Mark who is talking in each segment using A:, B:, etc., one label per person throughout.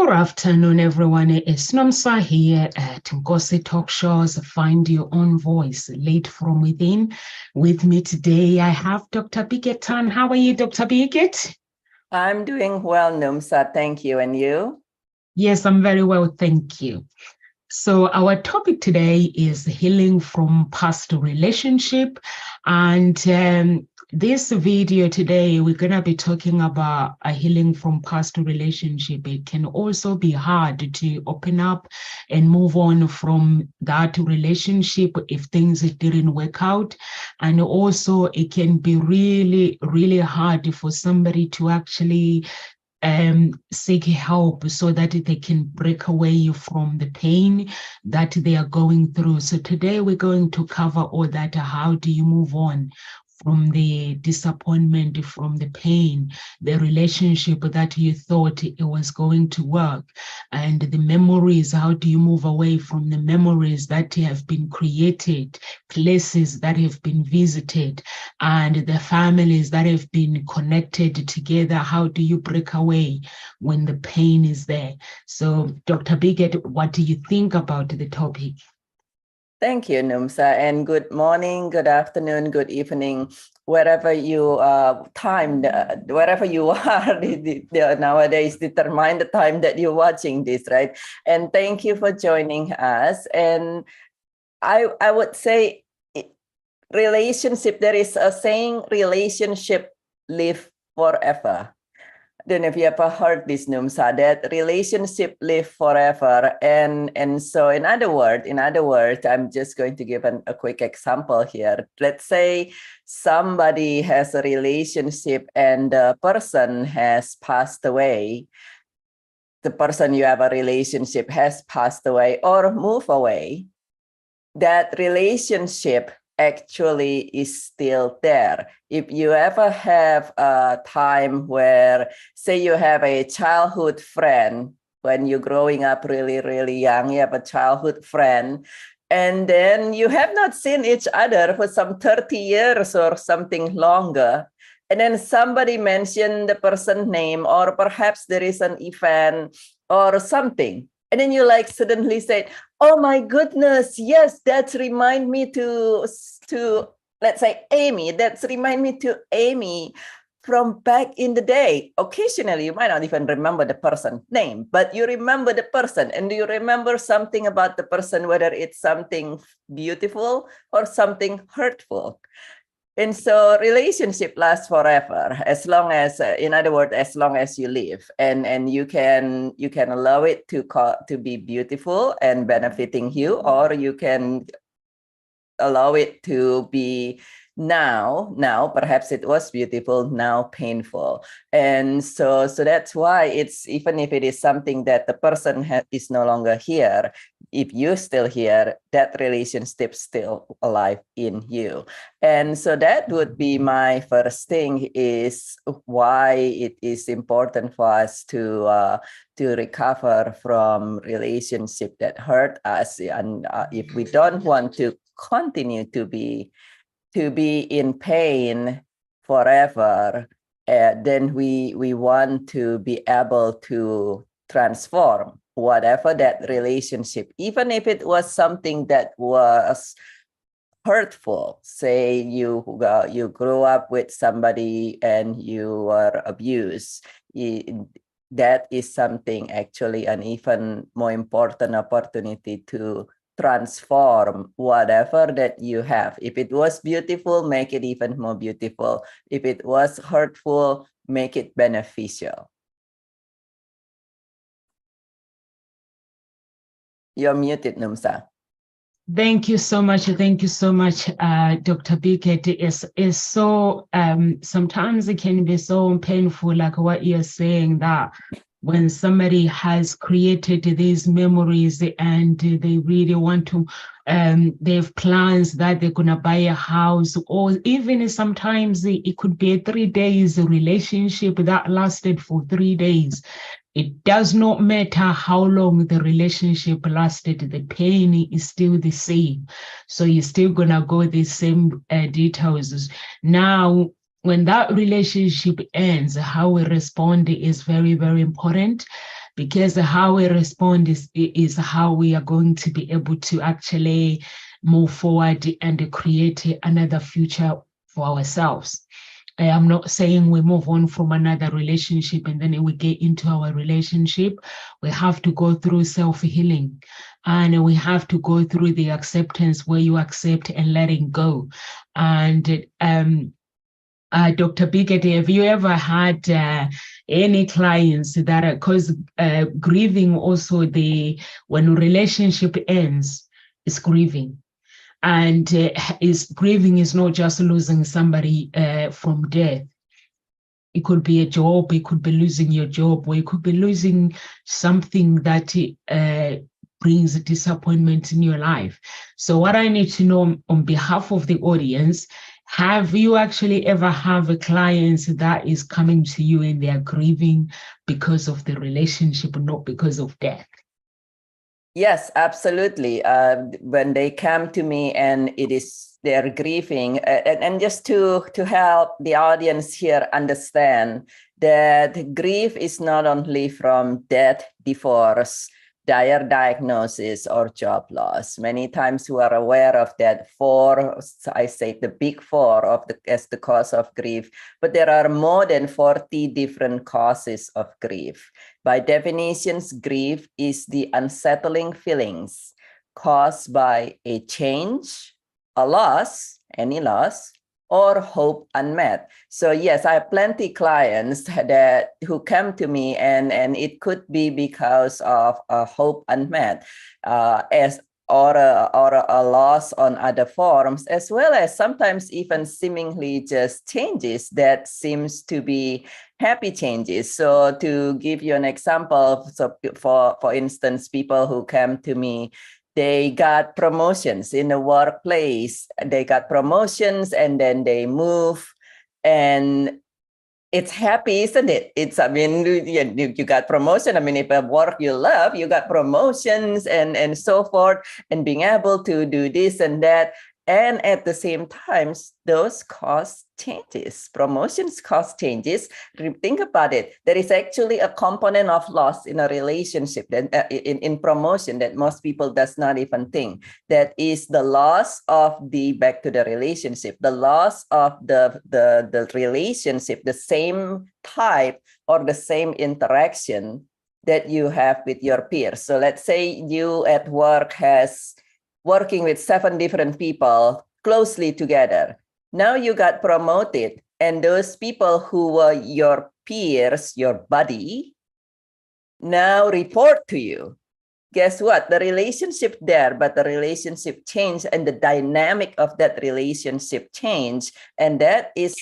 A: Good afternoon, everyone. It's Nomsa here at Ngosi Talk Shows, Find Your Own Voice, Lead from Within. With me today, I have Dr. BirgitteTan. How are you, Dr. Birgitte?
B: I'm doing well, Nomsa. Thank you. And you?
A: Yes, I'm very well, thank you. So our topic today is healing from past relationship. And this video today, we're going to be talking about a healing from past relationship. It can also be hard to open up and move on from that relationship if things didn't work out. And also it can be really, really hard for somebody to actually seek help so that they can break away from the pain that they are going through. So today we're going to cover all that. How do you move on from the disappointment, from the pain, the relationship that you thought it was going to work, and the memories? How do you move away from the memories that have been created, places that have been visited, and the families that have been connected together? How do you break away when the pain is there? So, Dr. Birgitte, what do you think about the topic?
B: Thank you, Nomsa, and good morning, good afternoon, good evening, wherever you wherever you are. Nowadays, determine the time that you're watching this, right? And thank you for joining us. And I would say, relationship. There is a saying: relationship live forever. I don't know if you ever heard this, Nomsa, that relationship live forever. And so in other words, I'm just going to give a quick example here. Let's say somebody has a relationship and the person has passed away. The person you have a relationship has passed away or moved away. That relationship actually is still there. If you ever have a time where, say you have a childhood friend, when you're growing up really, really young, you have a childhood friend, and then you have not seen each other for some 30 years or something longer. And then somebody mentioned the person's name, or perhaps there is an event or something. And then you like suddenly say, oh my goodness, yes, that's remind me to let's say Amy. That's remind me to Amy from back in the day. Occasionally, you might not even remember the person's name, but you remember the person, and you remember something about the person, whether it's something beautiful or something hurtful. And so relationship lasts forever, as long as, in other words, as long as you live, and you can allow it to be beautiful and benefiting you, or you can allow it to be now perhaps it was beautiful, now painful. And so that's why it's, even if it is something that the person is no longer here, if you're still here, that relationship still alive in you. And so that would be my first thing, is why it is important for us to recover from relationship that hurt us. And if we don't want to continue to be in pain forever, then we want to be able to transform whatever that relationship, even if it was something that was hurtful. Say you grew up with somebody and you were abused. That is something, actually an even more important opportunity to transform whatever that you have. If it was beautiful, make it even more beautiful. If it was hurtful, make it beneficial. You're muted, Nomsa.
A: Thank you so much. Thank you so much, Dr. Birgitte. It's so, sometimes it can be so painful, like what you're saying, that when somebody has created these memories and they really want to, they have plans that they're going to buy a house, or even sometimes it could be a 3 days relationship that lasted for 3 days. It does not matter how long the relationship lasted, the pain is still the same. So you're still gonna go the same details. Now, when that relationship ends, how we respond is very, very important, because how we respond is how we are going to be able to actually move forward and create another future for ourselves. I'm not saying we move on from another relationship and then we get into our relationship. We have to go through self-healing, and we have to go through the acceptance where you accept and letting go. And Dr. Birgitte, have you ever had any clients that are, because grieving also, when a relationship ends, is grieving. And grieving is not just losing somebody from death. It could be a job, it could be losing your job, or it could be losing something that brings disappointment in your life. So what I need to know on behalf of the audience, have you actually ever have a client that is coming to you and they are grieving because of the relationship, not because of death?
B: Yes, absolutely. When they come to me and they're grieving, and just to help the audience here understand that grief is not only from death, divorce, dire diagnosis, or job loss. Many times we are aware of that I say the big four as the cause of grief, but there are more than 40 different causes of grief. By definitions, grief is the unsettling feelings caused by a change, a loss, any loss, or hope unmet. So yes, I have plenty clients who come to me and it could be because of a hope unmet, or a loss on other forms, as well as sometimes even seemingly just changes that seems to be happy changes. So to give you an example, so for instance, people who come to me, they got promotions in the workplace, they got promotions and then they move, and it's happy, isn't it? I mean, you got promotion. I mean, if a work you love, you got promotions and so forth, and being able to do this and that. And at the same time, those cause changes. Promotions cause changes. Think about it. There is actually a component of loss in a relationship, that in promotion, that most people does not even think. That is the loss of back to the relationship, the loss of the relationship, the same type or the same interaction that you have with your peers. So let's say you at work working with 7 different people closely together. Now you got promoted, and those people who were your peers, your buddy, now report to you. Guess what? The relationship there, but the relationship changed, and the dynamic of that relationship changed. And that is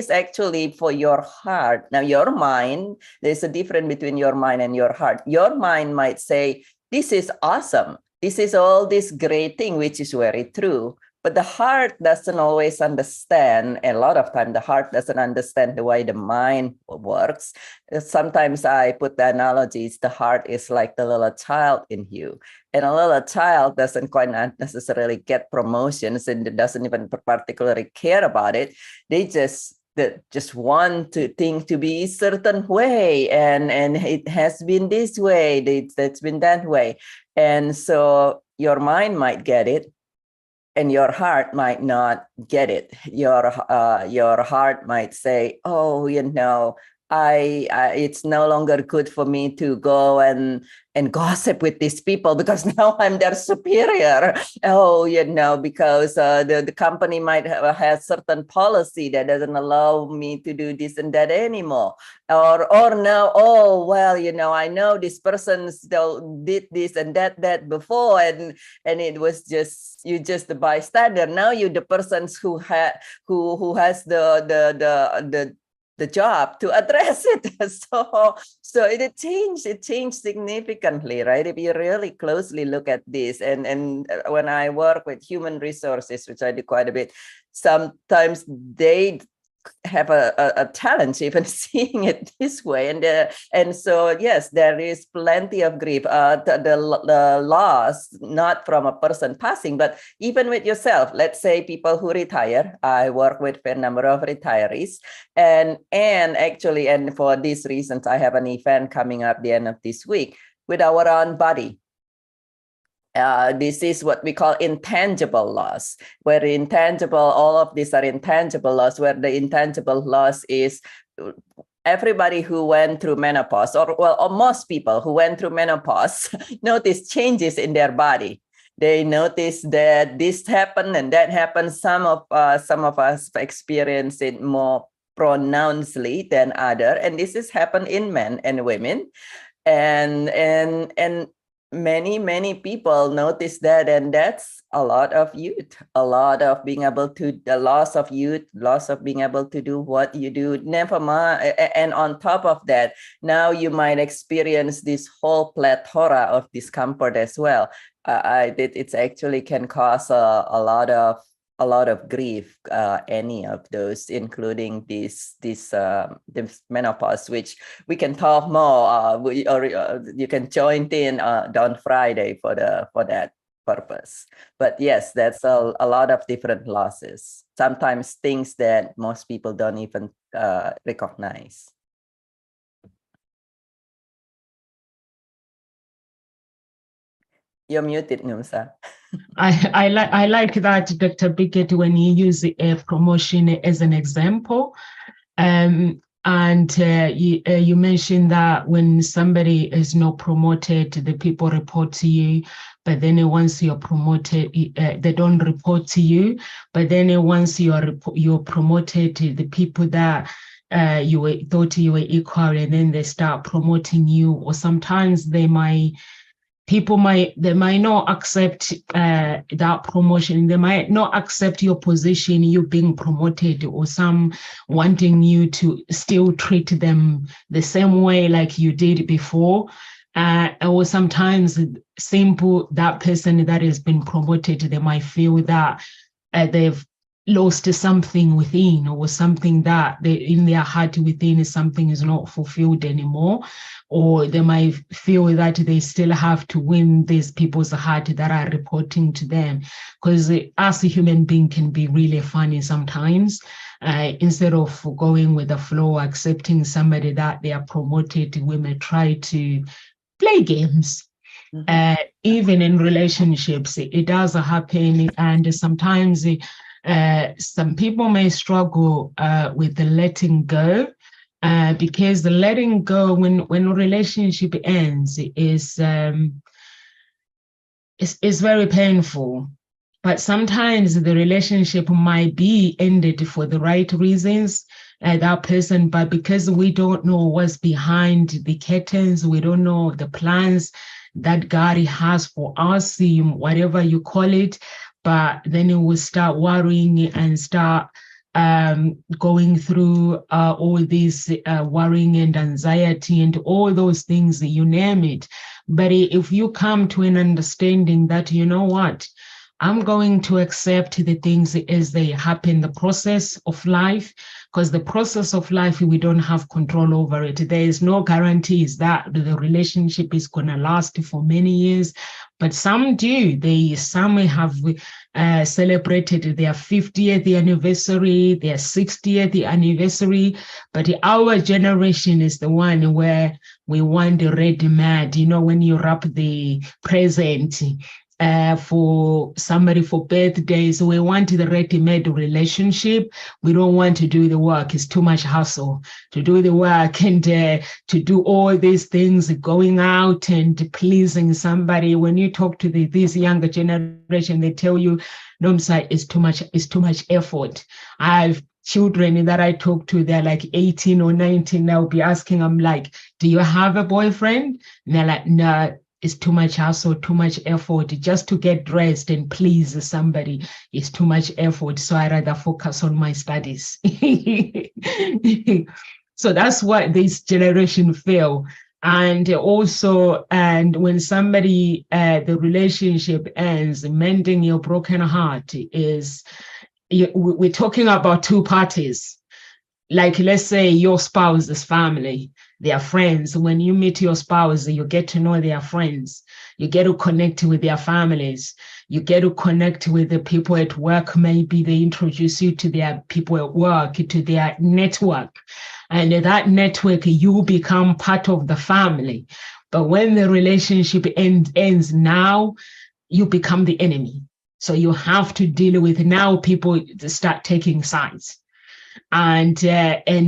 B: actually for your heart. Now, your mind, there's a difference between your mind and your heart. Your mind might say, this is awesome. This is all this great thing, which is very true. But the heart doesn't always understand. A lot of time, the heart doesn't understand the way the mind works. Sometimes I put the analogies, the heart is like the little child in you. And a little child doesn't quite necessarily get promotions and doesn't even particularly care about it. They just want things to be a certain way, and it has been this way, it's been that way. And so your mind might get it, and your heart might not get it. Your heart might say, oh, it's no longer good for me to go and gossip with these people because now I'm their superior. Oh, because the company might have certain policy that doesn't allow me to do this and that anymore. Or now, oh, well, I know this person still did this and that before, and it was just the bystander. Now you're the persons who has the job to address it. So it changed significantly, right? If you really closely look at this, and when I work with human resources, which I do quite a bit, sometimes they have a challenge even seeing it this way. And so, yes, there is plenty of grief. The loss, not from a person passing, but even with yourself. Let's say people who retire. I work with a number of retirees. And actually, and for these reasons, I have an event coming up the end of this week with our own body. This is what we call intangible loss, where intangible, all of these are intangible loss, where the intangible loss is everybody who went through menopause, or most people who went through menopause notice changes in their body. They notice that this happened and that happened. Some of us experience it more pronouncedly than other, and this has happened in men and women, and many people notice that, and that's a lot of youth, a lot of being able to, the loss of youth, loss of being able to do what you do, never mind. And on top of that, now you might experience this whole plethora of discomfort as well. It actually can cause a lot of grief, any of those, including this menopause, which we can talk more. You can join in on Friday for that purpose. But yes, that's a lot of different losses. Sometimes things that most people don't even recognize. You're muted, Numsa.
A: I like that, Dr. Birgitte, when you use a promotion as an example. And you mentioned that when somebody is not promoted, the people report to you, but then once you're promoted, they don't report to you. But then once you're promoted, the people that you thought you were equal, and then they start promoting you, or sometimes they might not accept that promotion. They might not accept your position, you being promoted, or some wanting you to still treat them the same way like you did before. Or sometimes that person that has been promoted, they might feel that they've lost something within, or something that in their heart within something is not fulfilled anymore, or they might feel that they still have to win these people's heart that are reporting to them, because as a human being can be really funny sometimes. Instead of going with the flow, accepting somebody that they are promoted, we may try to play games. Even in relationships, it does happen, and sometimes some people may struggle with the letting go, because the letting go when a relationship ends is very painful. But sometimes the relationship might be ended for the right reasons, that person, but because we don't know what's behind the curtains, we don't know the plans that God has for us, whatever you call it. But then it will start worrying and start going through all these worrying and anxiety and all those things, you name it. But if you come to an understanding that, you know what, I'm going to accept the things as they happen, the process of life, because the process of life, we don't have control over it. There is no guarantees that the relationship is going to last for many years, but some do. Some have celebrated their 50th anniversary, their 60th anniversary, but our generation is the one where we want the ready-made, when you wrap the present for somebody for birthdays, we want the ready-made relationship. We don't want to do the work. It's too much hassle to do the work and to do all these things, going out and pleasing somebody. When you talk to this younger generation, they tell you, Nomsa, it's too much effort. I've children that I talk to, they're like 18 or 19. I'll be asking them, like, do you have a boyfriend? And they're like, no. It's too much hassle, too much effort. Just to get dressed and please somebody is too much effort. So I rather focus on my studies. So that's what this generation feel. And also, and when somebody, the relationship ends, mending your broken heart is, we're talking about two parties. like, let's say your spouse's family, their friends. When you meet your spouse, you get to know their friends. You get to connect with their families. You get to connect with the people at work. Maybe they introduce you to their people at work, to their network. And that network, you become part of the family. But when the relationship ends now, you become the enemy. So you have to deal with, now people start taking sides, and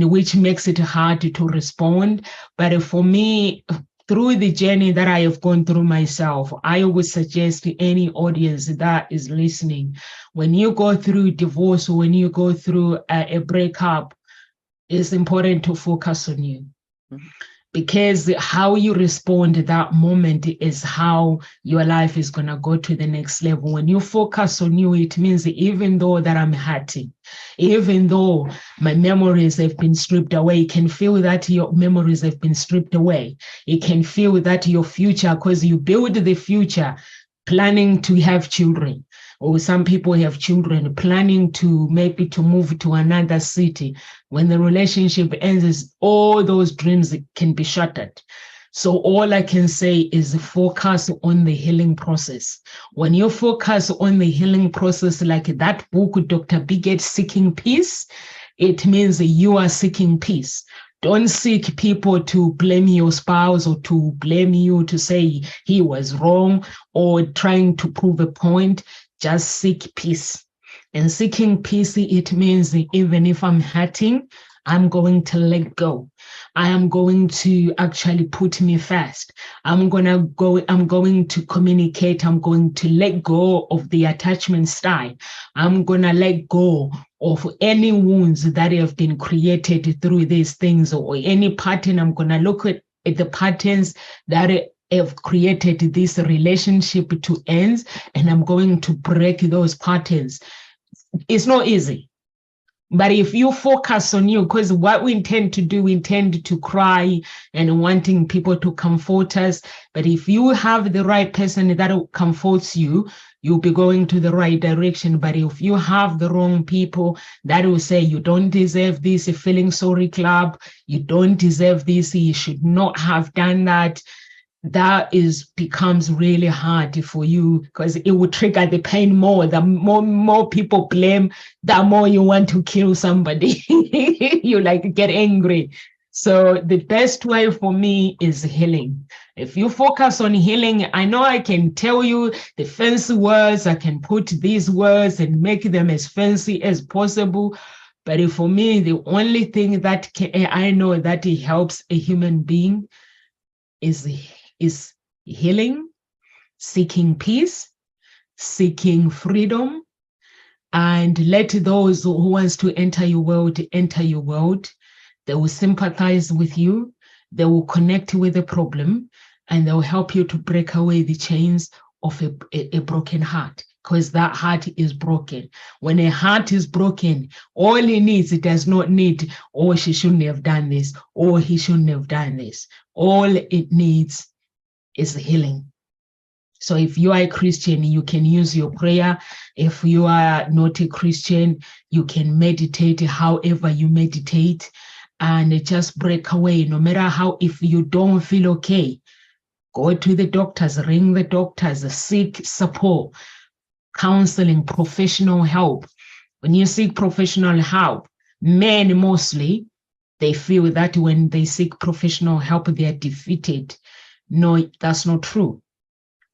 A: which makes it hard to respond. But for me, through the journey that I have gone through myself, I would suggest to any audience that is listening, when you go through divorce, when you go through a breakup, it's important to focus on you. Mm-hmm. Because how you respond at that moment is how your life is going to go to the next level. When you focus on you, it means even though that I'm hurting, even though my memories have been stripped away, you can feel that your memories have been stripped away. You can feel that your future, because you build the future planning to have children, or some people have children planning to maybe to move to another city. When the relationship ends, all those dreams can be shattered. So all I can say is focus on the healing process. When you focus on the healing process, like that book, Dr. Birgitte, Seeking Peace, it means you are seeking peace. Don't seek people to blame your spouse or to blame you, to say he was wrong or trying to prove a point. Just seek peace. And seeking peace, it means even if I'm hurting, I'm going to let go. I am going to actually put me first. I'm going to communicate. I'm going to let go of the attachment style. I'm going to let go of any wounds that have been created through these things, or any pattern. I'm going to look at the patterns that have created this relationship to end, and I'm going to break those patterns. It's not easy. But if you focus on you, because what we intend to do, we intend to cry and wanting people to comfort us. But if you have the right person that comforts you, you'll be going to the right direction. But if you have the wrong people that will say, you don't deserve this, a feeling sorry club, you don't deserve this, you should not have done that, that becomes really hard for you, because it will trigger the pain more. The more people blame, the more you want to kill somebody. You like get angry. So the best way for me is healing. If you focus on healing, I know I can tell you the fancy words, I can put these words and make them as fancy as possible. But for me, the only thing that I know that it helps a human being is healing, seeking peace, seeking freedom, and let those who wants to enter your world enter your world. They will sympathize with you. They will connect with the problem, and they will help you to break away the chains of a broken heart, because that heart is broken. When a heart is broken, all it does not need, oh, she shouldn't have done this, or he shouldn't have done this. All it needs is healing. So if you are a Christian, you can use your prayer. If you are not a Christian, you can meditate however you meditate, and just break away. No matter how, if you don't feel okay, go to the doctors, ring the doctors, seek support, counseling, professional help. When you seek professional help, men mostly, they feel that when they seek professional help, they are defeated. No, that's not true.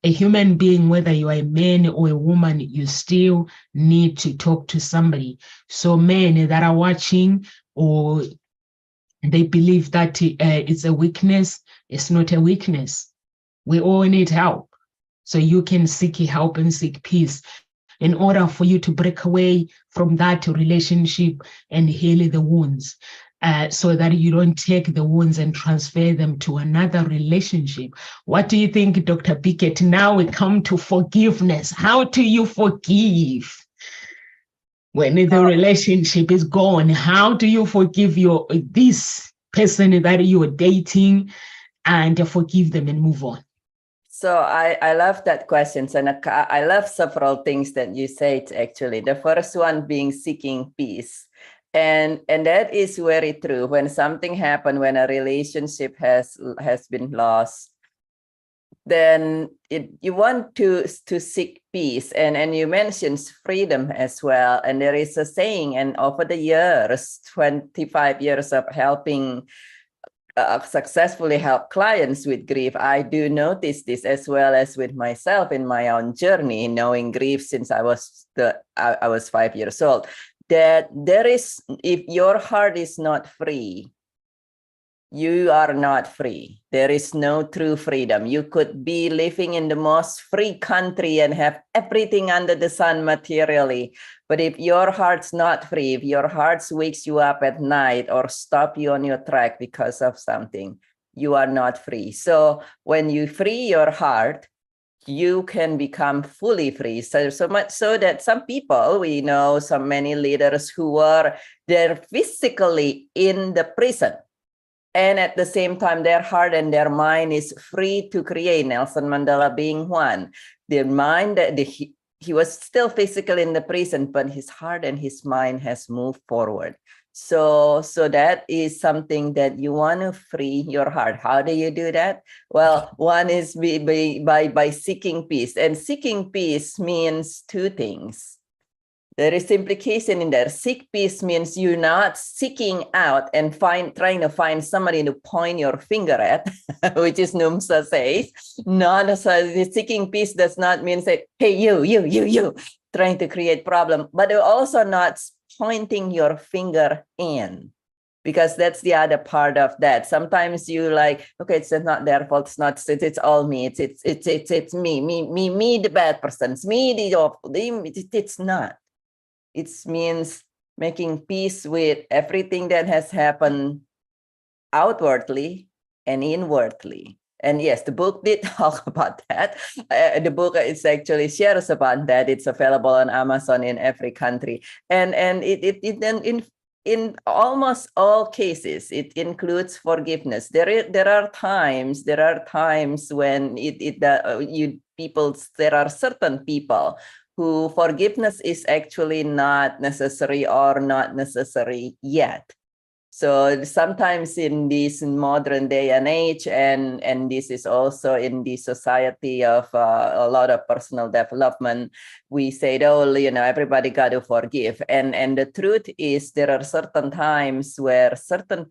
A: A human being, whether you are a man or a woman, you still need to talk to somebody. So men that are watching, or they believe that it's a weakness, it's not a weakness. We all need help. So you can seek help and seek peace in order for you to break away from that relationship and heal the wounds. So that you don't take the wounds and transfer them to another relationship. What do you think, Dr. Birgitte? Now we come to forgiveness. How do you forgive when the relationship is gone? How do you forgive this person that you are dating and forgive them and move on?
B: So I love that question. And I love several things that you said, actually. The first one being seeking peace. And that is very true. When something happened, when a relationship has been lost, then you want to seek peace, and you mentioned freedom as well. And there is a saying, and over the years, 25 years of helping successfully help clients with grief, I do notice this as well as with myself in my own journey, knowing grief since I was 5 years old, that there is, if your heart is not free, you are not free. There is no true freedom. You could be living in the most free country and have everything under the sun materially. But if your heart's not free, if your heart wakes you up at night or stop you on your track because of something, you are not free. So when you free your heart, you can become fully free. So much so that some people, we know so many leaders who they're physically in the prison, and at the same time, their heart and their mind is free to create. Nelson Mandela being one. Their mind, he was still physically in the prison, but his heart and his mind has moved forward. So that is something that you want to free your heart. How do you do that? Well, one is by seeking peace. And seeking peace means two things. There is implication in there. Seek peace means you're not seeking out and trying to find somebody to point your finger at, which is Numsa says. Seeking peace does not mean say, hey, you, trying to create problem, but also not pointing your finger in, because that's the other part of that. Sometimes you like, okay, it's not their fault. It's all me. It's me, the bad person. It's me, it's not. It means making peace with everything that has happened outwardly and inwardly. And yes, the book did talk about that. The book is actually shares about that. It's available on Amazon in every country. And in almost all cases, it includes forgiveness. There are times when there are certain people who forgiveness is actually not necessary or not necessary yet. So sometimes in this modern day and age, and this is also in the society of a lot of personal development, we say, oh, everybody got to forgive. And the truth is, there are certain times where for certain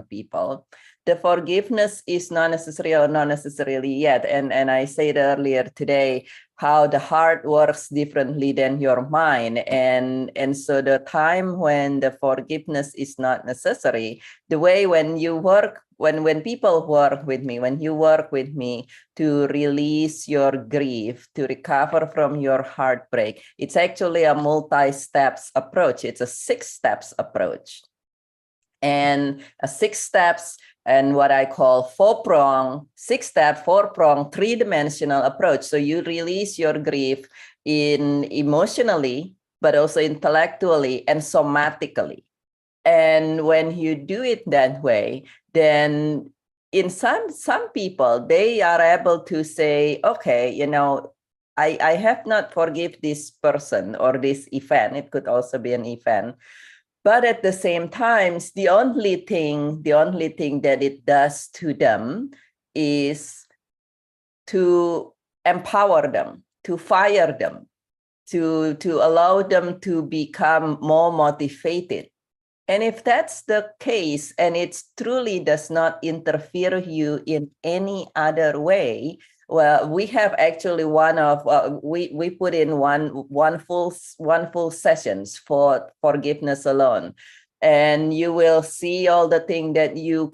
B: people, the forgiveness is not necessary or not necessarily yet. And I said earlier today how the heart works differently than your mind. And so the time when the forgiveness is not necessary, the way when people work with me, when you work with me to release your grief, to recover from your heartbreak, it's actually a multi-steps approach. It's a 6 steps approach. And a 6 steps and what I call 4-prong, 6-step, 4-prong, 3-dimensional approach. So you release your grief emotionally, but also intellectually and somatically. And when you do it that way, then in some people, they are able to say, okay, I have not forgive this person or this event. It could also be an event. But at the same time, the only thing that it does to them is to empower them, to fire them, to allow them to become more motivated. And if that's the case, and it truly does not interfere you in any other way, well, we have actually we put in one full sessions for forgiveness alone, and you will see all the things that you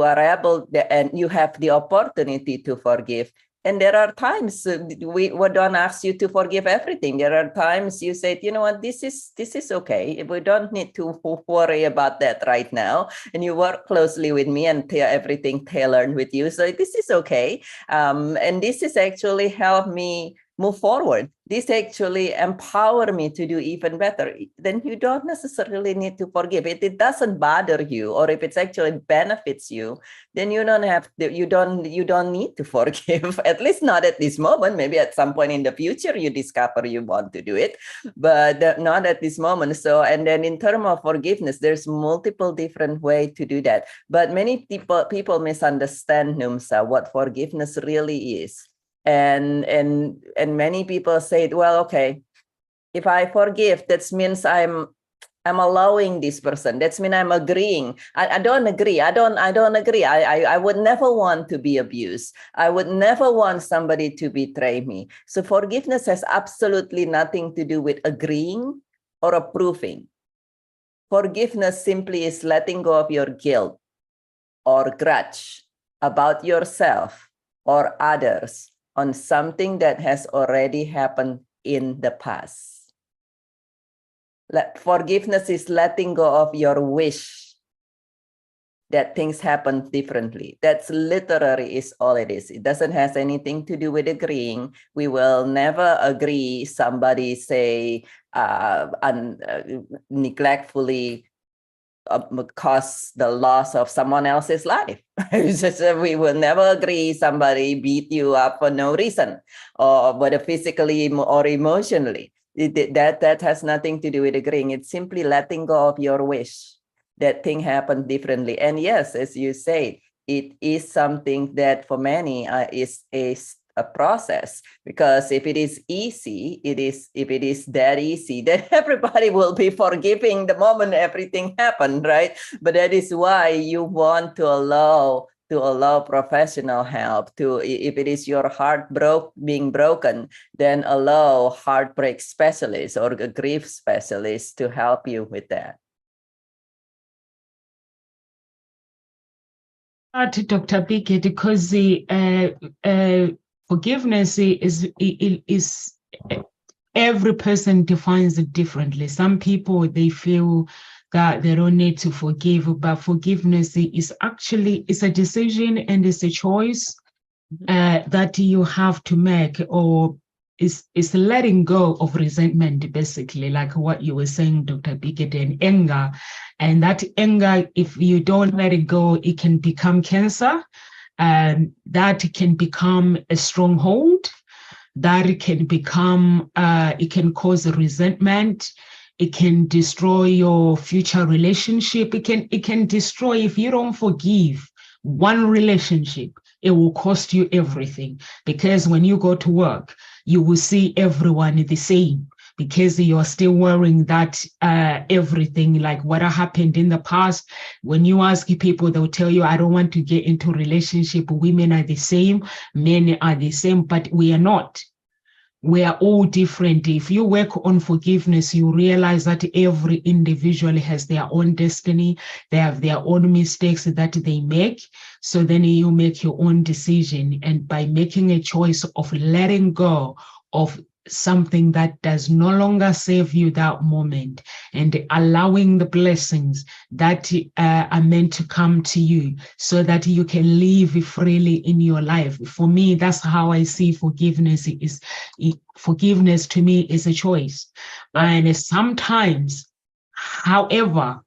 B: are able, and you have the opportunity to forgive. And there are times we don't ask you to forgive everything. There are times you say, you know what, this is okay. We don't need to worry about that right now. And you work closely with me and everything tailored with you. So this is okay. And this is actually helped me move forward. This actually empower me to do even better. Then you don't necessarily need to forgive. If it doesn't bother you, or if it actually benefits you, then you don't have to, you don't need to forgive. At least not at this moment. Maybe at some point in the future you discover you want to do it, but not at this moment. So, and then in terms of forgiveness, there's multiple different ways to do that. But many people misunderstand, Numsa, what forgiveness really is. And many people say, well, okay, if I forgive, that means I'm allowing this person. That means I'm agreeing. I don't agree. I don't agree. I would never want to be abused. I would never want somebody to betray me. So forgiveness has absolutely nothing to do with agreeing or approving. Forgiveness simply is letting go of your guilt or grudge about yourself or others on something that has already happened in the past. Forgiveness is letting go of your wish that things happen differently. That's literally is all it is. It doesn't have anything to do with agreeing. We will never agree somebody say neglectfully cause the loss of someone else's life. We will never agree somebody beat you up for no reason, or whether physically or emotionally. That has nothing to do with agreeing. It's simply letting go of your wish that thing happened differently. And yes, as you say, it is something that for many is a process, because if it is easy, if it is that easy, then everybody will be forgiving the moment everything happened, right? But that is why you want to allow professional help. To, if it is your heart being broken, then allow heartbreak specialists or a grief specialist to help you with that.
A: Dr. Birgitte, because the forgiveness is every person defines it differently. Some people, they feel that they don't need to forgive, but forgiveness is actually, it's a decision and it's a choice that you have to make, or is letting go of resentment, basically, like what you were saying, Dr. Birgitte, and anger. And that anger, if you don't let it go, it can become cancer. That can become a stronghold. That can become, it can cause resentment. It can destroy your future relationship. It can destroy, if you don't forgive one relationship, it will cost you everything. Because when you go to work, you will see everyone the same, because you're still worrying that everything, like what happened in the past. When you ask people, they'll tell you, I don't want to get into a relationship. Women are the same, men are the same, but we are not. We are all different. If you work on forgiveness, you realize that every individual has their own destiny. They have their own mistakes that they make. So then you make your own decision. And by making a choice of letting go of something that does no longer serve you that moment, and allowing the blessings that are meant to come to you so that you can live freely in your life. For me, that's how I see forgiveness. Forgiveness to me is a choice. And sometimes, however,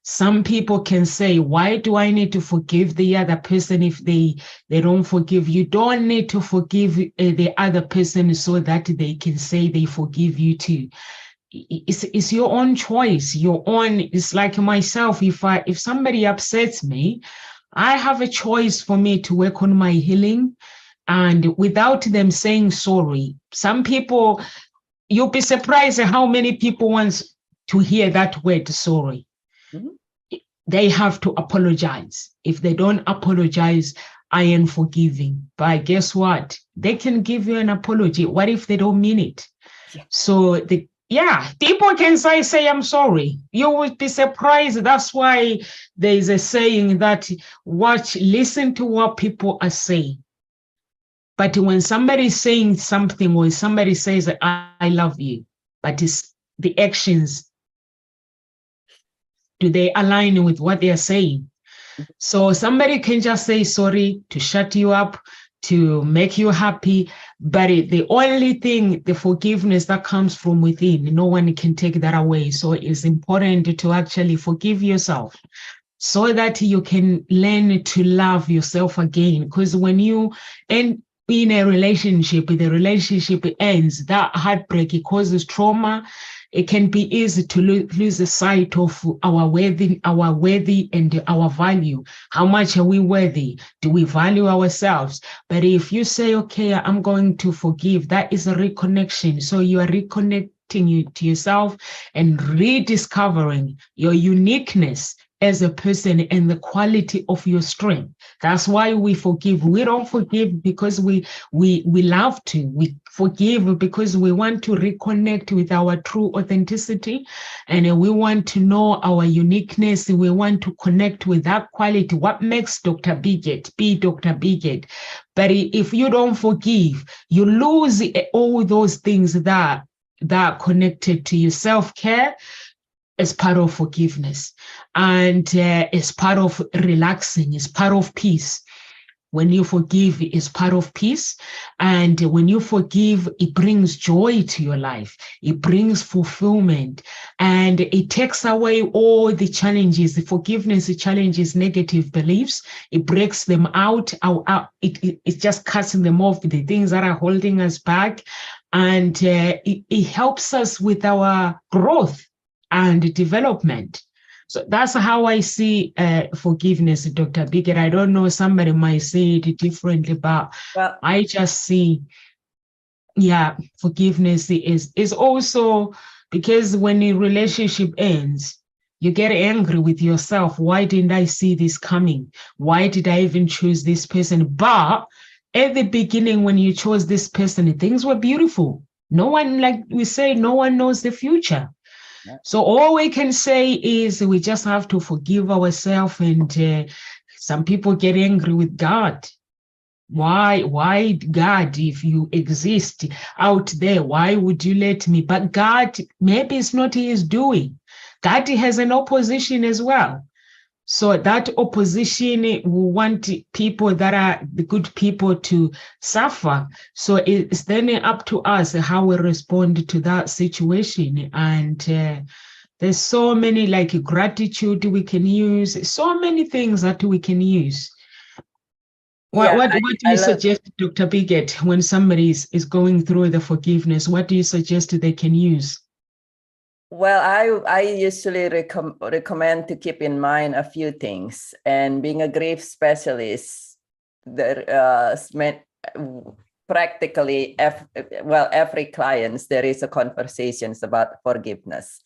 A: some people can say, why do I need to forgive the other person if they don't forgive? You don't need to forgive the other person so that they can say they forgive you too. It's your own choice. It's like myself. If somebody upsets me, I have a choice for me to work on my healing, and without them saying sorry. Some people, you'll be surprised at how many people want to hear that word, sorry. Mm-hmm. They have to apologize. If they don't apologize, I am forgiving. But guess what? They can give you an apology. What if they don't mean it? Yeah. So people can say I'm sorry. You would be surprised. That's why there's a saying that listen to what people are saying. But when somebody is saying something, or somebody says, I love you, but it's the actions, do they align with what they are saying? So somebody can just say sorry to shut you up, to make you happy. But the only thing, the forgiveness that comes from within, no one can take that away. So it's important to actually forgive yourself so that you can learn to love yourself again. Because when you end in a relationship, the relationship ends, that heartbreak, it causes trauma. It can be easy to lose the sight of our worthy and our value. How much are we worthy? Do we value ourselves? But if you say, okay, I'm going to forgive, that is a reconnection. So you are reconnecting you to yourself and rediscovering your uniqueness as a person and the quality of your strength. That's why we forgive. We don't forgive because we love to. We forgive because we want to reconnect with our true authenticity, and we want to know our uniqueness. We want to connect with that quality. What makes Dr. Birgitte be Dr. Birgitte? But if you don't forgive, you lose all those things that are connected to your self-care as part of forgiveness, and as part of relaxing, is part of peace. When you forgive, it's part of peace. And when you forgive, it brings joy to your life. It brings fulfillment. And it takes away all the challenges. The forgiveness, it challenges negative beliefs. It breaks them out. It just cuts them off, the things that are holding us back. And it helps us with our growth and development. So that's how I see forgiveness, Dr. Birgitte. I don't know, somebody might say it differently, but well, I just see, yeah, forgiveness is also because when a relationship ends, you get angry with yourself. Why didn't I see this coming? Why did I even choose this person? But at the beginning, when you chose this person, things were beautiful. No one, like we say, no one knows the future. So all we can say is we just have to forgive ourselves. And some people get angry with God. Why, God, if you exist out there, why would you let me? But God, maybe it's not his doing. God has an opposition as well. So that opposition will want people that are the good people to suffer. So it's then up to us how we respond to that situation. And there's so many, like gratitude we can use, so many things that we can use. What do you suggest, Dr. Birgitte, when somebody is going through the forgiveness? What do you suggest they can use?
B: Well, I usually recommend to keep in mind a few things. And being a grief specialist, there practically every client there is a conversations about forgiveness,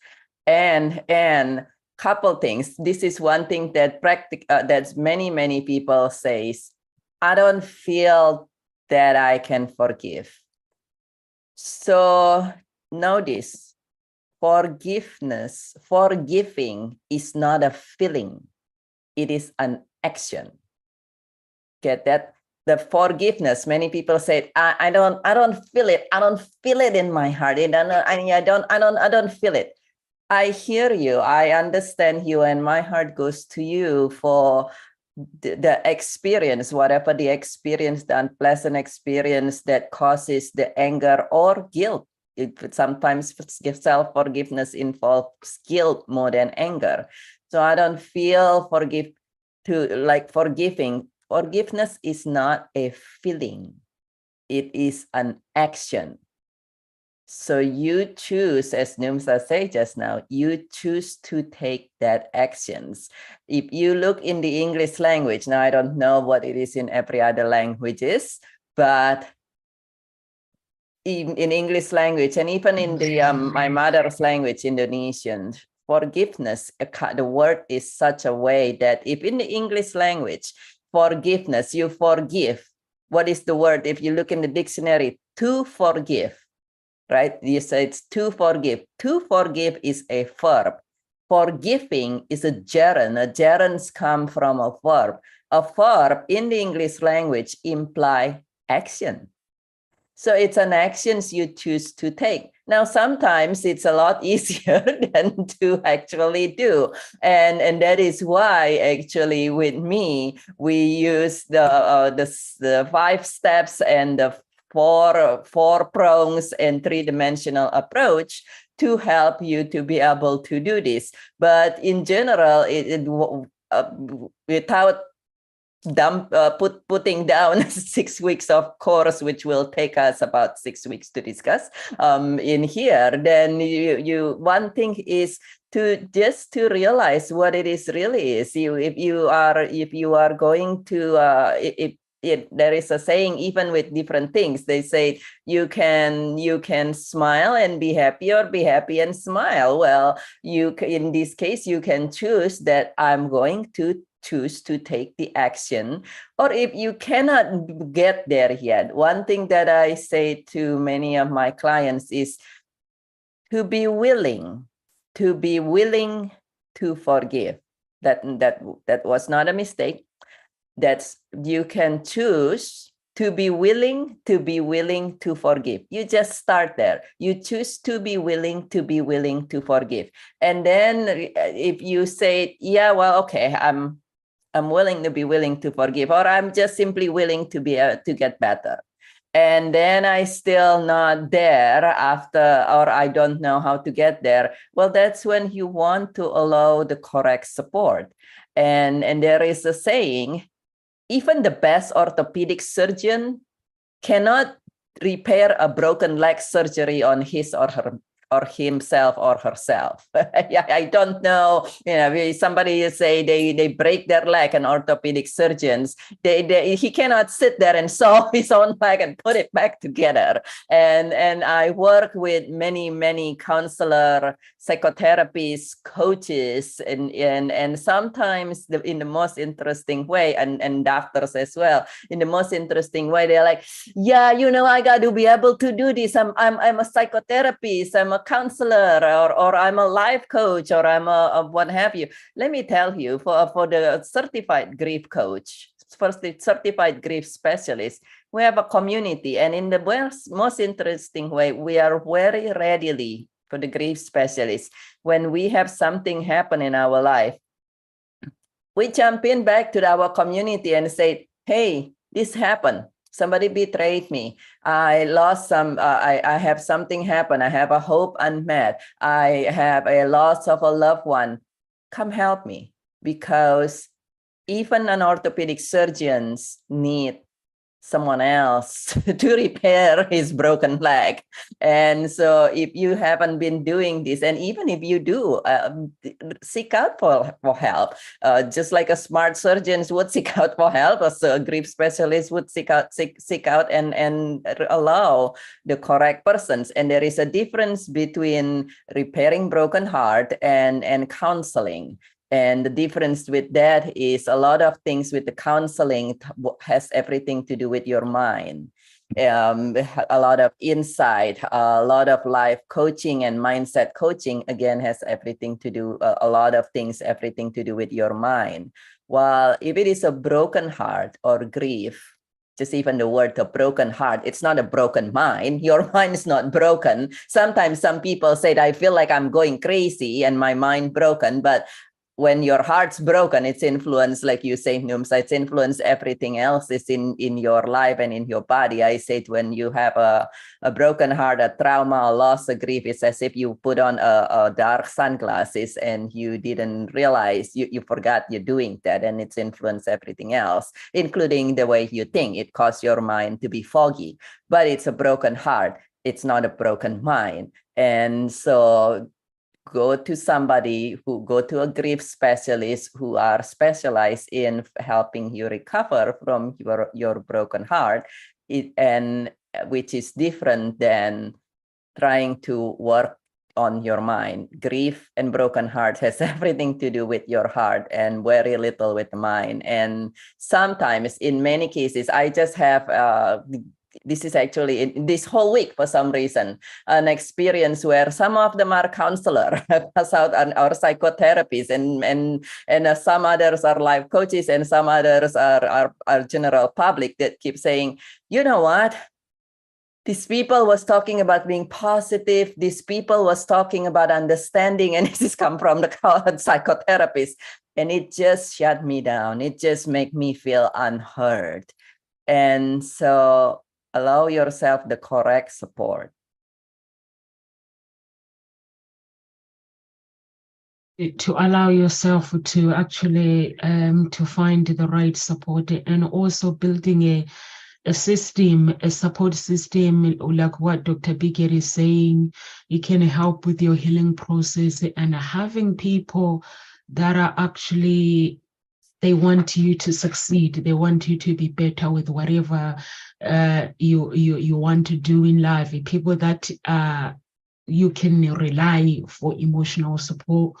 B: and couple things. This is one thing that that's many people says, I don't feel that I can forgive. So notice. Forgiving is not a feeling. It is an action. Get that? The forgiveness, many people say, I don't feel it. I don't feel it in my heart. I don't feel it. I hear you. I understand you, and my heart goes to you for the experience, whatever the experience, the unpleasant experience that causes the anger or guilt. Sometimes self-forgiveness involves guilt more than anger. So I don't feel forgiving. Forgiveness is not a feeling. It is an action. So you choose, as Numsa said just now, you choose to take that actions. If you look in the English language, now I don't know what it is in every other languages, but in English language, and even in the my mother's language, Indonesian, forgiveness, the word is such a way that if in the English language, forgiveness, you forgive. What is the word? If you look in the dictionary, to forgive, right? You say it's to forgive. To forgive is a verb. Forgiving is a gerund. A gerunds come from a verb. A verb in the English language imply action. So it's an actions you choose to take. Now, sometimes it's a lot easier than to actually do. And that is why actually with me, we use the 5 steps and the four prongs and 3-dimensional approach to help you to be able to do this. But in general, without putting down 6 weeks of course, which will take us about 6 weeks to discuss in here, then you one thing is to just to realize what it is really is. If you are going to there is a saying, even with different things, they say you can smile and be happy, or be happy and smile. Well, in this case, you can choose that I'm going to choose to take the action. Or if you cannot get there yet, one thing that I say to many of my clients is to be willing to forgive. That was not a mistake. That's, you can choose to be willing to forgive. You just start there. You choose to be willing to forgive. And then if you say, yeah, well, okay, I'm willing to forgive, or I'm just simply willing to get better, and then I still not there after, or I don't know how to get there, well, that's when you want to allow the correct support. And there is a saying, even the best orthopedic surgeon cannot repair a broken leg surgery on his or her or himself or herself. I don't know. Somebody say they break their leg, and orthopedic surgeons, he cannot sit there and sew his own leg and put it back together. And I work with many counselor, psychotherapists, coaches, and sometimes in the most interesting way, and doctors as well, in the most interesting way, they're like, yeah, I got to be able to do this. I'm a psychotherapist, I'm a counselor, or I'm a life coach, or I'm a what have you. Let me tell you, for the certified grief coach, first the certified grief specialist, we have a community, and in the most interesting way, we are very readily, for the grief specialist, when we have something happen in our life, we jump in back to our community and say, hey, this happened. Somebody betrayed me. I lost some, I have something happen. I have a hope unmet. I have a loss of a loved one. Come help me. Because even an orthopedic surgeons need someone else to repair his broken leg. And so if you haven't been doing this, and even if you do, seek out for help. Just like a smart surgeon would seek out for help, as a grief specialist would seek out and allow the correct persons. And there is a difference between repairing broken heart and counseling. And the difference with that is a lot of things with the counseling has everything to do with your mind. A lot of insight, a lot of life coaching and mindset coaching, again, has everything to do, a lot of things, everything to do with your mind. While if it is a broken heart or grief, just even the word a broken heart, it's not a broken mind. Your mind is not broken. Sometimes some people say, I feel like I'm going crazy and my mind broken, but when your heart's broken, it's influenced, like you say, Numsa, it's influenced everything else is in your life and in your body. I said, when you have a broken heart, a trauma, a loss, a grief, it's as if you put on a dark sunglasses and you didn't realize, you forgot you're doing that, and it's influenced everything else, including the way you think. It caused your mind to be foggy, but it's a broken heart. It's not a broken mind. And so go to a grief specialist who are specialized in helping you recover from your broken heart, and which is different than trying to work on your mind. Grief and broken heart has everything to do with your heart and very little with the mind. And sometimes, in many cases, I just have this is actually in this whole week, for some reason, an experience where some of them are counselor, pass out our psychotherapists, and some others are life coaches, and some others are general public that keep saying, you know what? These people was talking about being positive. These people was talking about understanding, and this is come from the psychotherapist. And it just shut me down. It just made me feel unheard. And so allow yourself the correct support.
A: To allow yourself to actually to find the right support, and also building a system, a support system, like what Dr. Birgitte is saying. It can help with your healing process, and having people that are actually, they want you to succeed. They want you to be better with whatever you want to do in life. People that you can rely for emotional support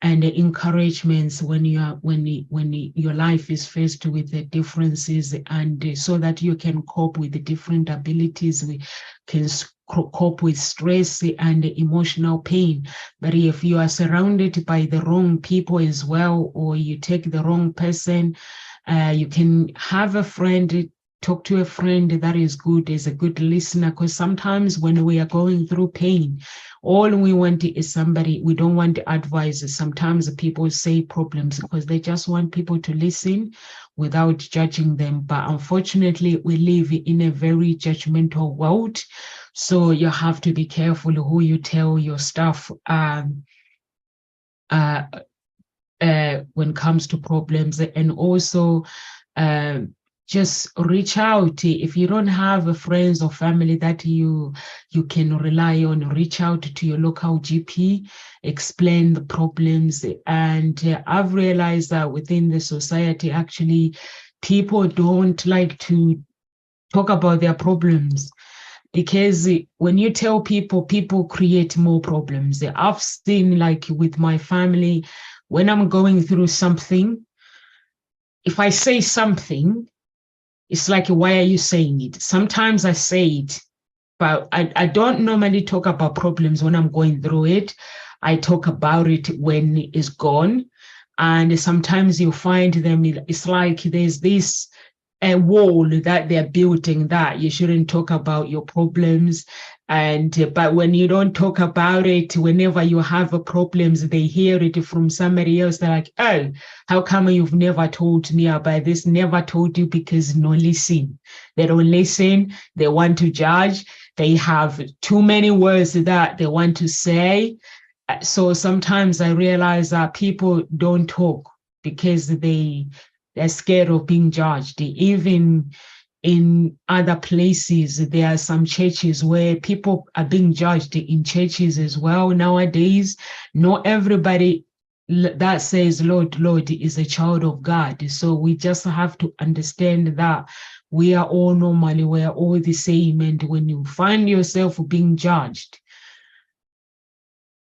A: and the encouragements when your life is faced with the differences, and so that you can cope with the different abilities. We can cope with stress and emotional pain. But if you are surrounded by the wrong people as well, or you take the wrong person, you can have a friend, talk to a friend that is good, is a good listener, because sometimes when we are going through pain, all we want is somebody. We don't want advice. Sometimes people say problems because they just want people to listen without judging them. But unfortunately, we live in a very judgmental world. So you have to be careful who you tell your stuff when it comes to problems. And also just reach out. If you don't have friends or family that you can rely on, reach out to your local GP, explain the problems. And I've realized that within the society, actually, people don't like to talk about their problems, because when you tell people, people create more problems. I've seen, like with my family, when I'm going through something, if I say something, it's like, why are you saying it? Sometimes I say it, but I don't normally talk about problems when I'm going through it. I talk about it when it's gone. And sometimes you find them, it's like there's this a wall that they're building, that you shouldn't talk about your problems. And but when you don't talk about it, whenever you have problems, they hear it from somebody else. They're like, oh, how come you've never told me about this? Never told you, because no listen. They don't listen. They want to judge. They have too many words that they want to say. So sometimes I realize that people don't talk because they're scared of being judged. Even in other places, there are some churches where people are being judged in churches as well nowadays. Not everybody that says Lord, Lord is a child of God. So we just have to understand that we are all normally, we are all the same. And when you find yourself being judged,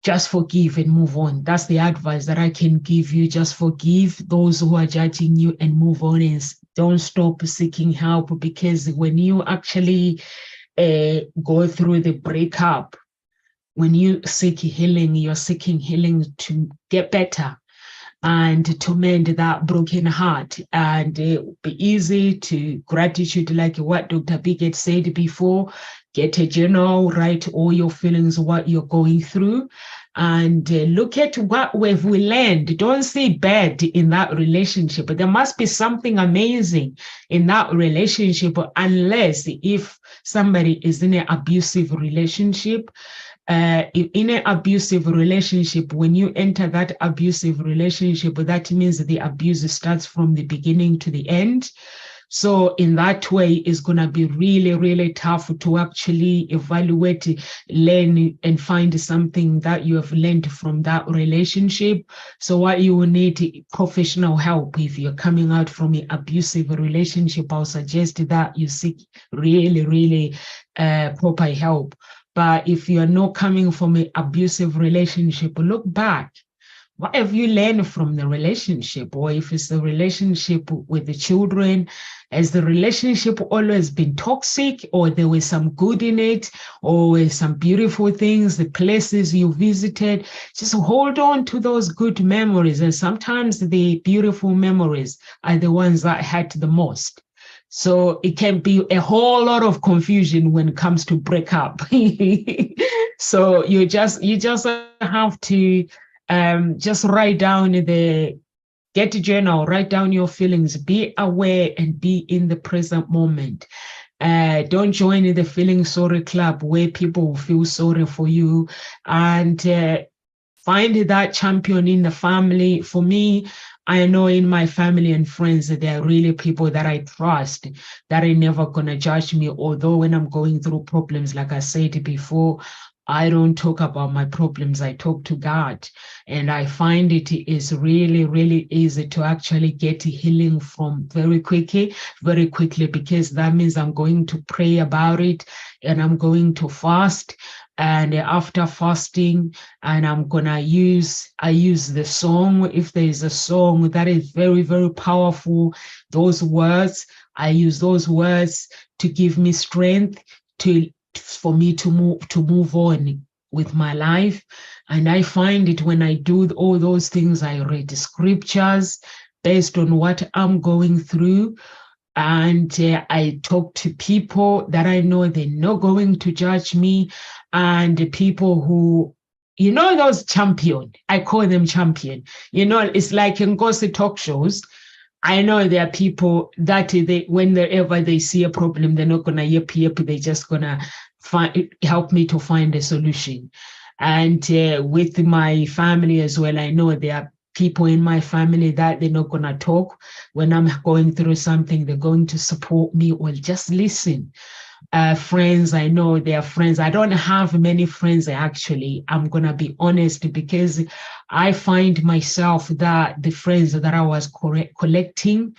A: just forgive and move on. That's the advice that I can give you. Just forgive those who are judging you and move on, and don't stop seeking help, because when you actually go through the breakup, when you seek healing, you're seeking healing to get better and to mend that broken heart. And it will be easy to gratitude, like what Dr. Birgitte said before. Get a journal, write all your feelings, what you're going through, and look at what we learned. Don't see bad in that relationship, but there must be something amazing in that relationship, unless if somebody is in an abusive relationship. In an abusive relationship, when you enter that abusive relationship, that means the abuse starts from the beginning to the end. So in that way, it's going to be really, really tough to actually evaluate, learn, and find something that you have learned from that relationship. So what you will need professional help. If you're coming out from an abusive relationship, I'll suggest that you seek really, really proper help. But if you're not coming from an abusive relationship, look back. What have you learned from the relationship? Or if it's the relationship with the children, has the relationship always been toxic, or there was some good in it, or some beautiful things, the places you visited? Just hold on to those good memories. And sometimes the beautiful memories are the ones that hurt the most. So it can be a whole lot of confusion when it comes to breakup. So you just have to just write down get a journal, write down your feelings, be aware and be in the present moment. Don't join in the feeling sorry club where people feel sorry for you, and find that champion in the family. For me, I know in my family and friends that there are really people that I trust, that are never gonna judge me. Although when I'm going through problems, like I said before, I don't talk about my problems, I talk to God. And I find it is really, really easy to actually get healing from very quickly, because that means I'm going to pray about it and I'm going to fast. And after fasting, and I use the song. If there is a song that is very, very powerful, those words, I use those words to give me strength for me to move on with my life. And I find it when I do all those things, I read the scriptures based on what I'm going through. And I talk to people that I know they're not going to judge me, and people who, those champion, I call them champion. It's like in gossip talk shows. I know there are people that whenever they see a problem, they're not gonna yip, they're just gonna help me to find a solution. And with my family as well, I know there are people in my family that they're not going to talk when I'm going through something. They're going to support me or just listen. Friends, I know they are friends. I don't have many friends, actually. I'm going to be honest, because I find myself that the friends that I was collecting,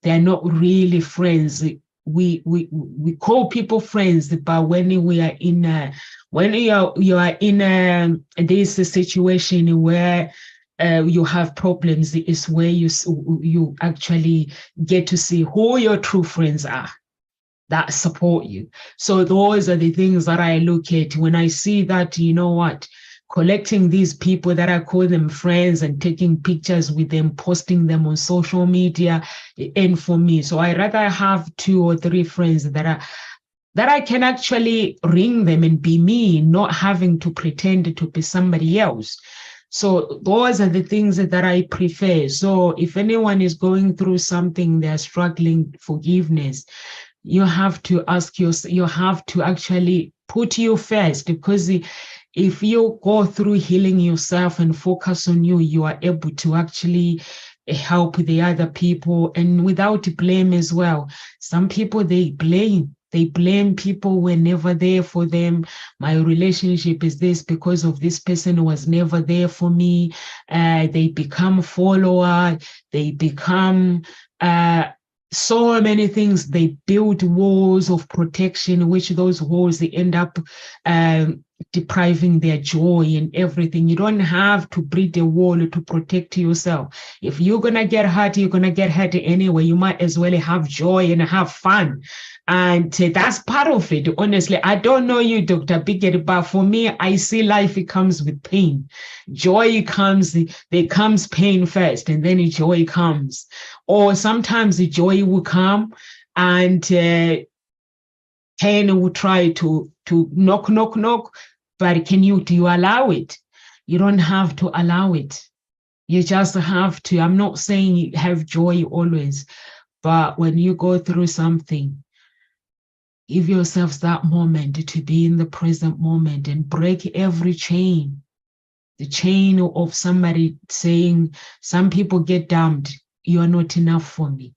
A: they're not really friends. We call people friends, but when we are in you are in this situation where you have problems, is where you actually get to see who your true friends are that support you. So those are the things that I look at when I see that, collecting these people that I call them friends and taking pictures with them, posting them on social media, and for me. So I rather have 2 or 3 friends that I can actually ring them and be me, not having to pretend to be somebody else. So those are the things that I prefer. So if anyone is going through something, they're struggling forgiveness, you have to ask yourself, you have to actually put you first, because if you go through healing yourself and focus on you, you are able to actually help the other people, and without blame as well. Some people, they blame people were never there for them. My relationship is this because of this person who was never there for me. They become follower, they become so many things. They build walls of protection, which those walls, they end up depriving their joy and everything. You don't have to build a wall to protect yourself. If you're gonna get hurt, you're gonna get hurt anyway. You might as well have joy and have fun. And that's part of it. Honestly, I don't know you, Dr. Birgitte, but for me, I see life, it comes with pain. Joy comes, there comes pain first, and then joy comes. Or sometimes the joy will come and pain will try to knock, but do you allow it? You don't have to allow it. You just have to. I'm not saying you have joy always, but when you go through something, give yourselves that moment to be in the present moment and break every chain. The chain of somebody saying, some people get dumped, you are not enough for me.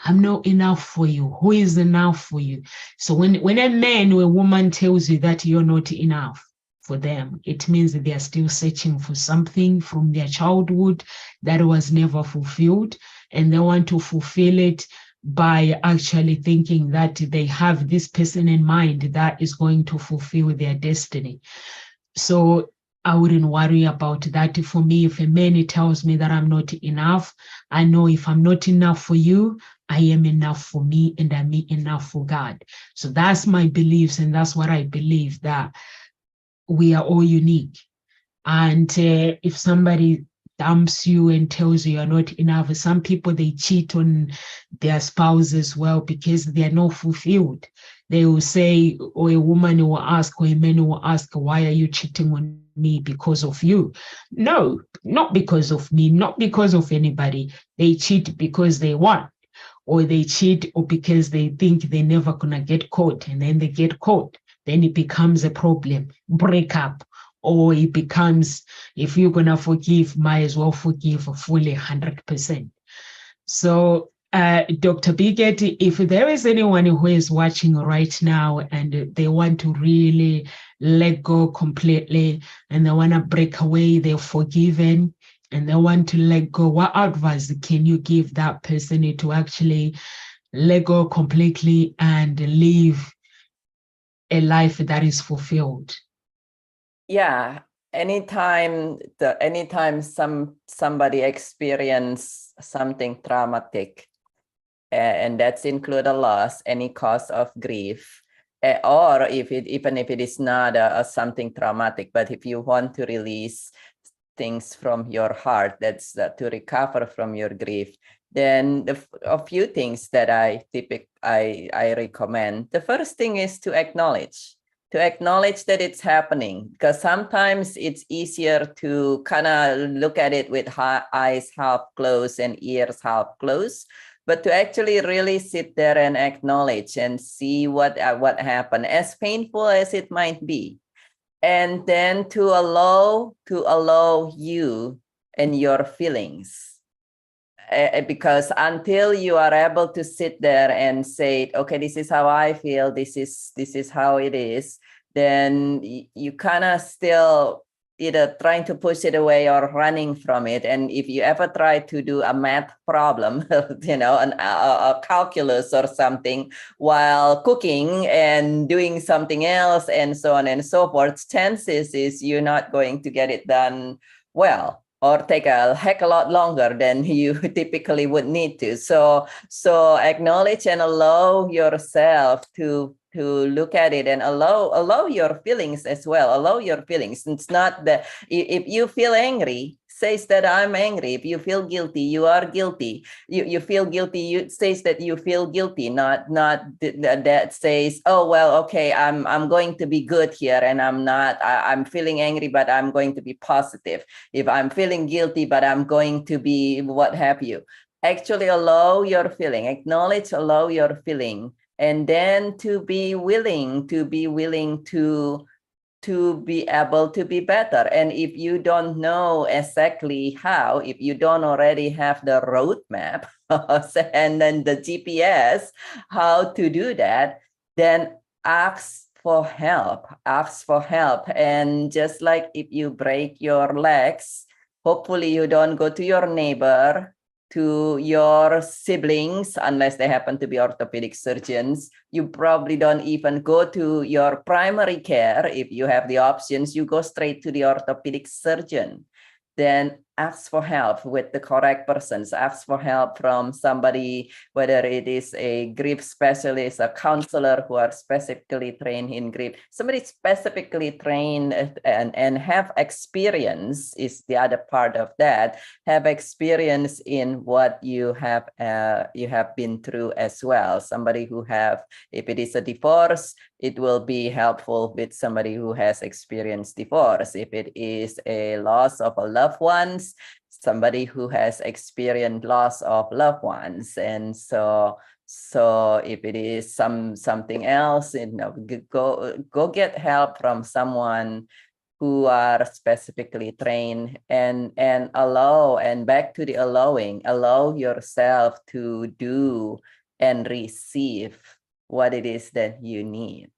A: I'm not enough for you. Who is enough for you? So when a man or a woman tells you that you're not enough for them, it means that they are still searching for something from their childhood that was never fulfilled, and they want to fulfill it by actually thinking that they have this person in mind that is going to fulfill their destiny. So I wouldn't worry about that. For me, if a man tells me that I'm not enough, I know if I'm not enough for you, I am enough for me, and I'm enough for God. So that's my beliefs, and that's what I believe, that we are all unique. And if somebody dumps you and tells you you're not enough. Some people, they cheat on their spouse as well because they are not fulfilled. They will say, or a woman will ask, or a man will ask, why are you cheating on me? Because of you? No, not because of me, not because of anybody. They cheat because they want, or they cheat or because they think they're never gonna get caught, and then they get caught. Then it becomes a problem, break up, or it becomes, if you're gonna forgive, might as well forgive fully 100%. So Dr. Birgitte, if there is anyone who is watching right now and they want to really let go completely and they want to break away, they're forgiven and they want to let go, what advice can you give that person to actually let go completely and live a life that is fulfilled?
B: Yeah, anytime somebody experience something traumatic, and that's include a loss, any cause of grief, or even if it is not something traumatic, but if you want to release things from your heart, that's to recover from your grief, then a few things that I recommend. The first thing is to acknowledge that it's happening, because sometimes it's easier to kind of look at it with eyes half closed and ears half closed, but to actually really sit there and acknowledge and see what happened, as painful as it might be, and then to allow you and your feelings. Because until you are able to sit there and say, okay, this is how I feel, this is how it is, then you kind of still either trying to push it away or running from it. And if you ever try to do a math problem, a calculus or something while cooking and doing something else and so on and so forth, chances is you're not going to get it done well, or take a heck a lot longer than you typically would need to. So acknowledge and allow yourself to look at it, and allow your feelings as well. Allow your feelings. It's not that if you feel angry, says that I'm angry. If you feel guilty, you are guilty. You feel guilty, you says that you feel guilty, not that says, oh, well, okay, I'm going to be good here, and I'm feeling angry, but I'm going to be positive. If I'm feeling guilty, but I'm going to be what have you. Actually allow your feeling, acknowledge, allow your feeling, and then to be willing to be able to be better. And if you don't know exactly how, if you don't already have the roadmap and then the GPS, how to do that, then ask for help. And just like if you break your legs, hopefully you don't go to your neighbor, to your siblings, unless they happen to be orthopedic surgeons. You probably don't even go to your primary care. If you have the options, you go straight to the orthopedic surgeon. Then ask for help with the correct persons. Ask for help from somebody, whether it is a grief specialist, a counselor who are specifically trained in grief. Somebody specifically trained and have experience is the other part of that. Have experience in what you have been through as well. Somebody who have, if it is a divorce, it will be helpful with somebody who has experienced divorce. If it is a loss of a loved ones, somebody who has experienced loss of loved ones. And so if it is something else, go get help from someone who are specifically trained, and allow, and back to the allowing, allow yourself to do and receive what it is that you need.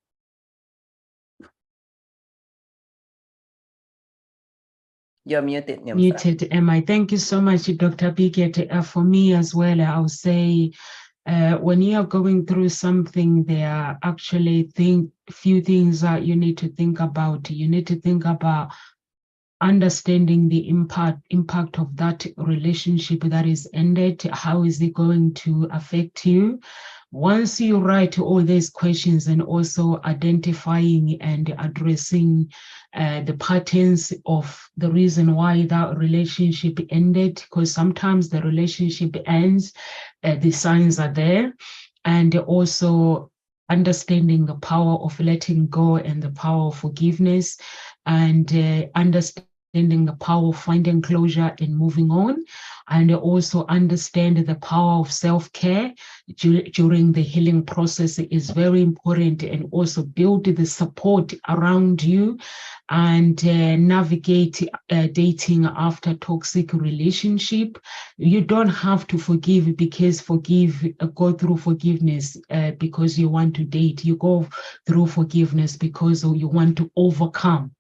B: You're muted, Nyumsa.
A: Muted, Emma. Thank you so much, Dr. Birgitte. For me as well, I'll say, when you're going through something, there are actually few things that you need to think about. You need to think about understanding the impact of that relationship that is ended. How is it going to affect you? Once you write all these questions and also identifying and addressing the patterns of the reason why that relationship ended, because sometimes the relationship ends, the signs are there, and also understanding the power of letting go and the power of forgiveness, and understanding the power of finding closure and moving on, and also understand the power of self-care during the healing process is very important, and also build the support around you, and navigate dating after toxic relationship. You don't have to forgive because go through forgiveness because you want to date. You go through forgiveness because you want to overcome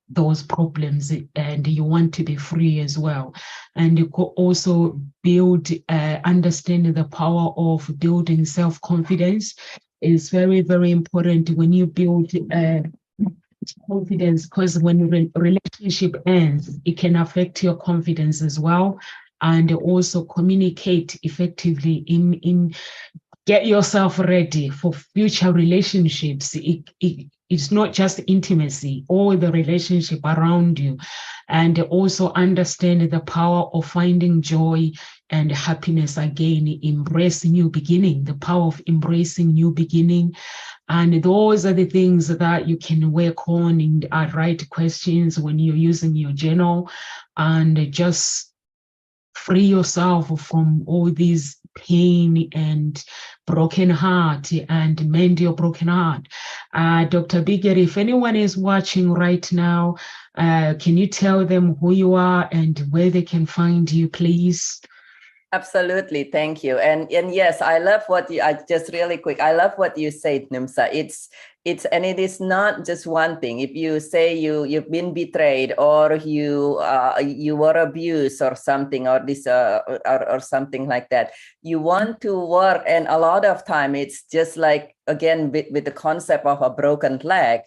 A: those problems, and you want to be free as well. And you could also build, understand the power of building self-confidence. It's very, very important when you build confidence, because when relationship ends, it can affect your confidence as well. And also communicate effectively in get yourself ready for future relationships. It's not just intimacy, all the relationship around you, and also understand the power of finding joy and happiness again. Embrace new beginning, the power of embracing new beginning. And those are the things that you can work on and write questions when you're using your journal, and just free yourself from all these pain and broken heart, and mend your broken heart. Dr. Birgitte, if anyone is watching right now, can you tell them who you are and where they can find you, please?
B: Absolutely, thank you. And yes, I love what you. I just really quick. I love what you said, Numsa. And it is not just one thing. If you say you've been betrayed, or you were abused or something, or this or something like that, you want to work. And a lot of time it's just like, again, with the concept of a broken leg.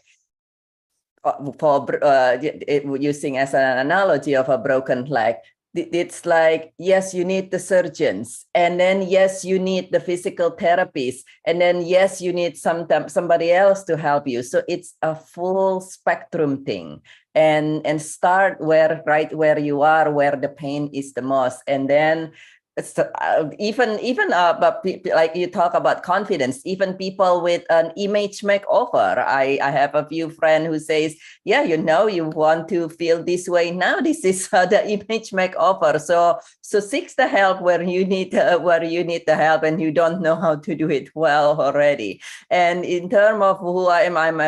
B: Using as an analogy of a broken leg, it's like, yes, you need the surgeons, and then yes, you need the physical therapists, and then yes, you need somebody else to help you. So it's a full spectrum thing, and start right where you are, where the pain is the most, and then even like you talk about confidence, even people with an image makeover. I have a few friends who says, yeah, you want to feel this way now, this is the image makeover. So seek the help where you need the help, and you don't know how to do it well already. And in terms of who I am, I'm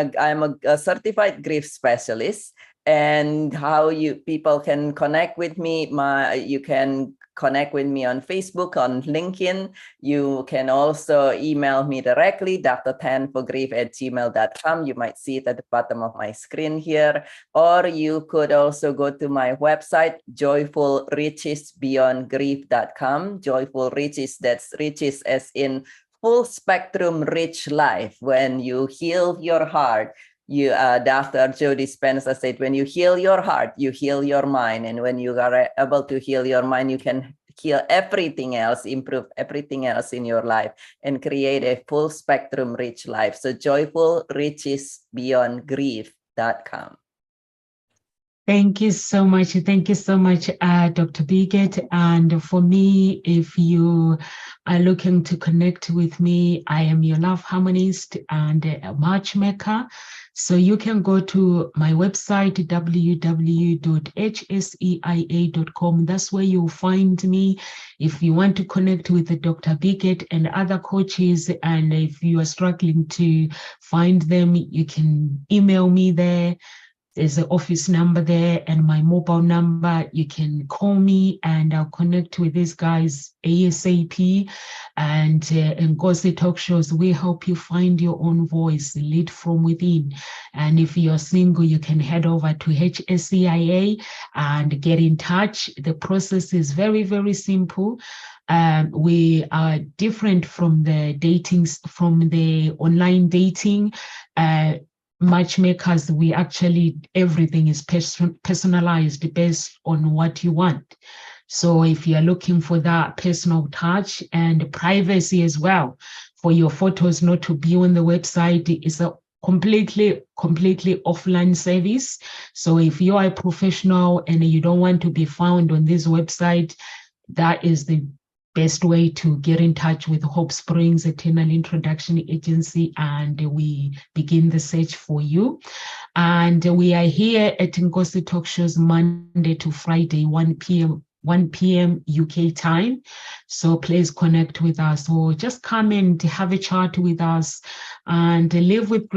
B: a certified grief specialist. And how people can connect with me, you can connect with me on Facebook, on LinkedIn. You can also email me directly, drtanforgrief@gmail.com. You might see it at the bottom of my screen here. Or you could also go to my website, joyfulrichesbeyondgrief.com. Joyful riches, that's riches as in full spectrum rich life. When you heal your heart, Dr. Joe Dispenza said, when you heal your heart, you heal your mind. And when you are able to heal your mind, you can heal everything else, improve everything else in your life, and create a full spectrum rich life. So joyfulrichesbeyondgrief.com.
A: Thank you so much. Thank you so much, Dr. Birgitte. And for me, if you are looking to connect with me, I am your love harmonist and a matchmaker. So you can go to my website, www.hseia.com. That's where you'll find me. If you want to connect with Dr. Birgitte and other coaches, and if you are struggling to find them, you can email me there. There's an office number there and my mobile number. You can call me and I'll connect with these guys ASAP. And Ngozi Talk Shows, we help you find your own voice, lead from within. And if you're single, you can head over to HSEIA and get in touch. The process is very, very simple. We are different from the online dating. Matchmakers, we actually, everything is personalized based on what you want. So if you're looking for that personal touch and privacy as well, for your photos not to be on the website. It's a completely offline service. So if you are a professional and you don't want to be found on this website, that is the best way to get in touch with Hope Springs Eternal Introduction Agency, and we begin the search for you. And we are here at Ngozi Talk Shows Monday to Friday, 1 p.m. UK time. So please connect with us, or just come and have a chat with us and live with